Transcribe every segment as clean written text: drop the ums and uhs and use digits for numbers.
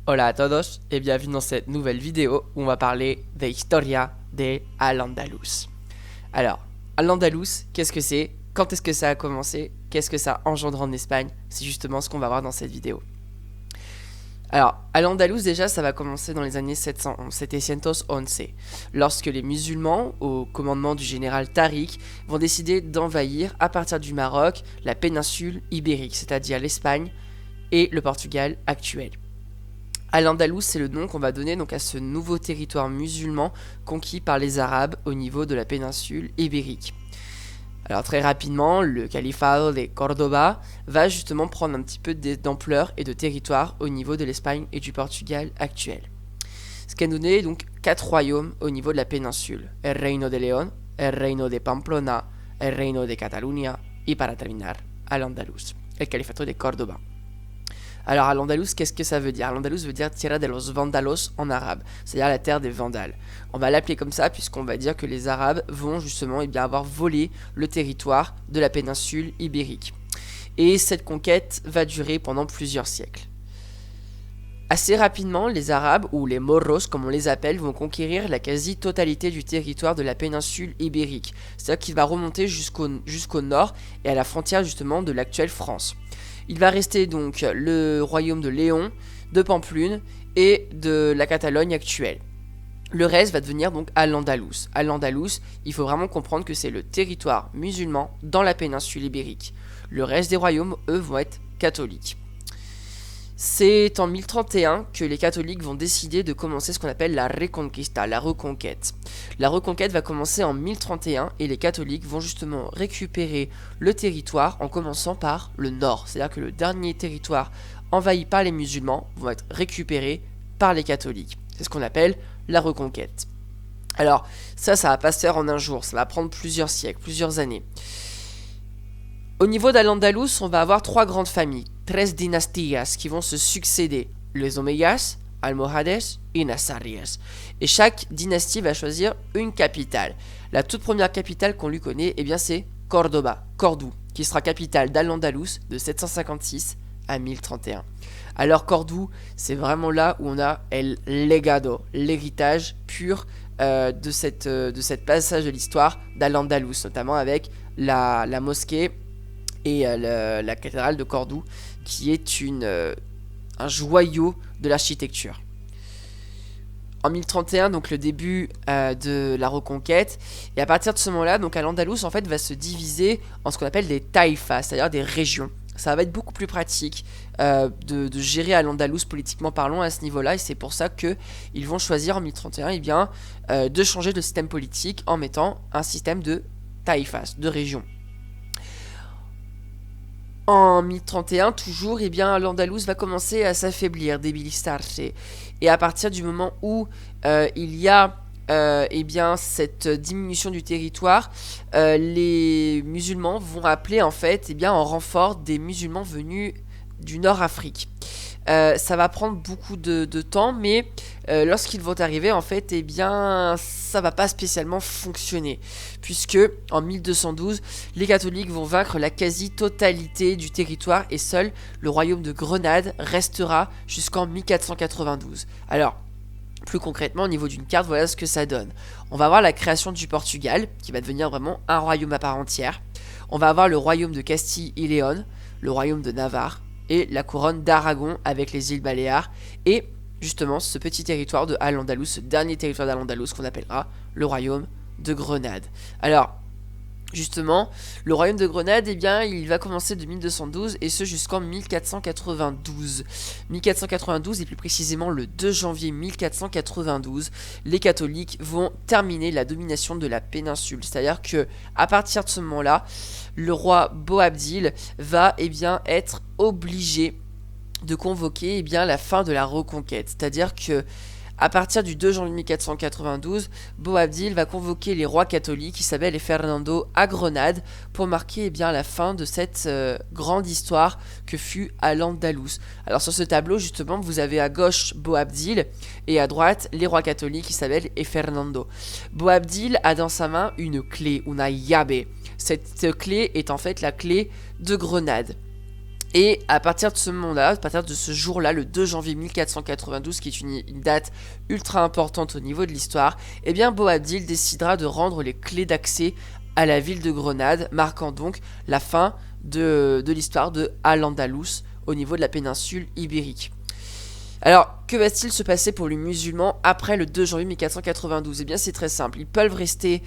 Hola a todos et bienvenue dans cette nouvelle vidéo où on va parler de Historia de Al-Andalus. Alors, Al-Andalus, qu'est-ce que c'est? Quand est-ce que ça a commencé? Qu'est-ce que ça engendre en Espagne? C'est justement ce qu'on va voir dans cette vidéo. Alors, Al-Andalus déjà, ça va commencer dans les années 711, lorsque les musulmans, au commandement du général Tariq, vont décider d'envahir à partir du Maroc la péninsule ibérique, c'est-à-dire l'Espagne et le Portugal actuel. Al-Andalus, c'est le nom qu'on va donner donc à ce nouveau territoire musulman conquis par les Arabes au niveau de la péninsule ibérique. Alors très rapidement, le califat de Cordoba va justement prendre un petit peu d'ampleur et de territoire au niveau de l'Espagne et du Portugal actuel. Ce qui a donné donc 4 royaumes au niveau de la péninsule. El Reino de León, El Reino de Pamplona, El Reino de Catalunya et para terminar, Al-Andalus, el califato de Cordoba. Alors, Al-Andalus, qu'est-ce que ça veut dire? Al-Andalus veut dire Tierra de los Vandalos en arabe, c'est-à-dire la terre des Vandales. On va l'appeler comme ça puisqu'on va dire que les Arabes vont justement avoir volé le territoire de la péninsule ibérique. Et cette conquête va durer pendant plusieurs siècles. Assez rapidement, les Arabes, ou les Moros comme on les appelle, vont conquérir la quasi-totalité du territoire de la péninsule ibérique. C'est-à-dire qu'il va remonter jusqu'au nord et à la frontière justement de l'actuelle France. Il va rester donc le royaume de Léon, de Pampelune et de la Catalogne actuelle. Le reste va devenir donc Al-Andalus. Al-Andalus, il faut vraiment comprendre que c'est le territoire musulman dans la péninsule ibérique. Le reste des royaumes, eux, vont être catholiques. C'est en 1031 que les catholiques vont décider de commencer ce qu'on appelle la Reconquista, la reconquête. La reconquête va commencer en 1031 et les catholiques vont justement récupérer le territoire en commençant par le nord. C'est-à-dire que le dernier territoire envahi par les musulmans vont être récupérés par les catholiques. C'est ce qu'on appelle la reconquête. Alors ça va pas se faire en un jour, ça va prendre plusieurs siècles, plusieurs années. Au niveau d'Al-Andalus, on va avoir 3 grandes familles, 3 dynasties qui vont se succéder, les Omeyyas, Almohades et Nassarias. Et chaque dynastie va choisir une capitale. La toute première capitale qu'on lui connaît, c'est Cordoba, Cordoue, qui sera capitale d'Al-Andalus de 756 à 1031. Alors Cordoue, c'est vraiment là où on a el legado, l'héritage pur de cette passage de l'histoire d'Al-Andalus, notamment avec la mosquée et la cathédrale de Cordoue, qui est un joyau de l'architecture. En 1031, donc le début de la reconquête, et à partir de ce moment-là, donc Al-Andalus en fait va se diviser en ce qu'on appelle des taïfas, c'est-à-dire des régions. Ça va être beaucoup plus pratique de gérer Al-Andalus politiquement parlant à ce niveau-là, et c'est pour ça qu'ils vont choisir en 1031 de changer de système politique en mettant un système de taïfas, de régions. En 1031, toujours, l'Andalus va commencer à s'affaiblir, debilitarse. Et à partir du moment où il y a cette diminution du territoire, les musulmans vont appeler en renfort des musulmans venus du Nord-Afrique. Ça va prendre beaucoup de temps, mais lorsqu'ils vont arriver, ça va pas spécialement fonctionner, puisque en 1212, les catholiques vont vaincre la quasi-totalité du territoire et seul le royaume de Grenade restera jusqu'en 1492. Alors, plus concrètement, au niveau d'une carte, voilà ce que ça donne. On va avoir la création du Portugal, qui va devenir vraiment un royaume à part entière. On va avoir le royaume de Castille et Léon, le royaume de Navarre, et la couronne d'Aragon avec les îles Baléares, et justement ce petit territoire de Al-Andalus, ce dernier territoire d'Al-Andalus qu'on appellera le royaume de Grenade. Alors, justement, le royaume de Grenade, il va commencer de 1212 et ce jusqu'en 1492. 1492 et plus précisément le 2 janvier 1492, les catholiques vont terminer la domination de la péninsule. C'est-à-dire que à partir de ce moment-là, le roi Boabdil va être obligé de convoquer la fin de la reconquête. C'est-à-dire que à partir du 2 janvier 1492, Boabdil va convoquer les rois catholiques Isabelle et Fernando à Grenade pour marquer la fin de cette grande histoire que fut Al-Andalus. Alors sur ce tableau, justement, vous avez à gauche Boabdil et à droite les rois catholiques Isabelle et Fernando. Boabdil a dans sa main une clé, una llave. Cette clé est en fait la clé de Grenade. Et à partir de ce moment-là, à partir de ce jour-là, le 2 janvier 1492, qui est une date ultra importante au niveau de l'histoire, eh bien Boabdil décidera de rendre les clés d'accès à la ville de Grenade, marquant donc la fin de l'histoire de Al-Andalus au niveau de la péninsule ibérique. Alors, que va-t-il se passer pour les musulmans après le 2 janvier 1492? Eh bien, c'est très simple. Ils peuvent rester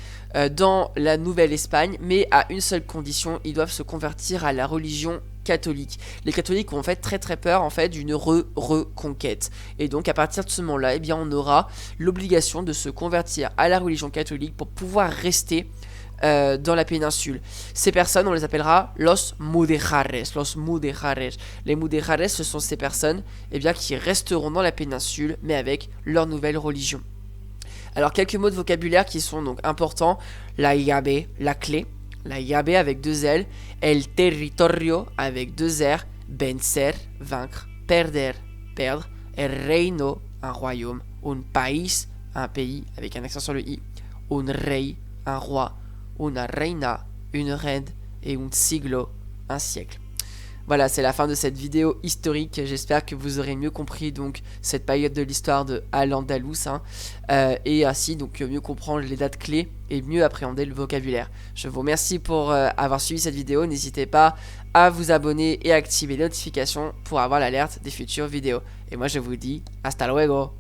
dans la Nouvelle-Espagne, mais à une seule condition, ils doivent se convertir à la religion catholique. Les catholiques ont en fait très peur en fait d'une reconquête. Et donc, à partir de ce moment-là, eh bien, on aura l'obligation de se convertir à la religion catholique pour pouvoir rester dans la péninsule. Ces personnes, on les appellera los mudéjares. Los mudéjares. Les mudéjares, ce sont ces personnes qui resteront dans la péninsule, mais avec leur nouvelle religion. Alors, quelques mots de vocabulaire qui sont donc importants. La llave, la clé. La llave avec 2 L. El territorio avec 2 R. Vencer, vaincre. Perder, perdre. El reino, un royaume. Un país, un pays avec un accent sur le i. Un rey, un roi. Una reina, une reine, et un siglo, un siècle. Voilà, c'est la fin de cette vidéo historique. J'espère que vous aurez mieux compris donc cette période de l'histoire de Al-Andalus, et ainsi donc mieux comprendre les dates clés et mieux appréhender le vocabulaire. Je vous remercie pour avoir suivi cette vidéo. N'hésitez pas à vous abonner et à activer les notifications pour avoir l'alerte des futures vidéos. Et moi je vous dis hasta luego.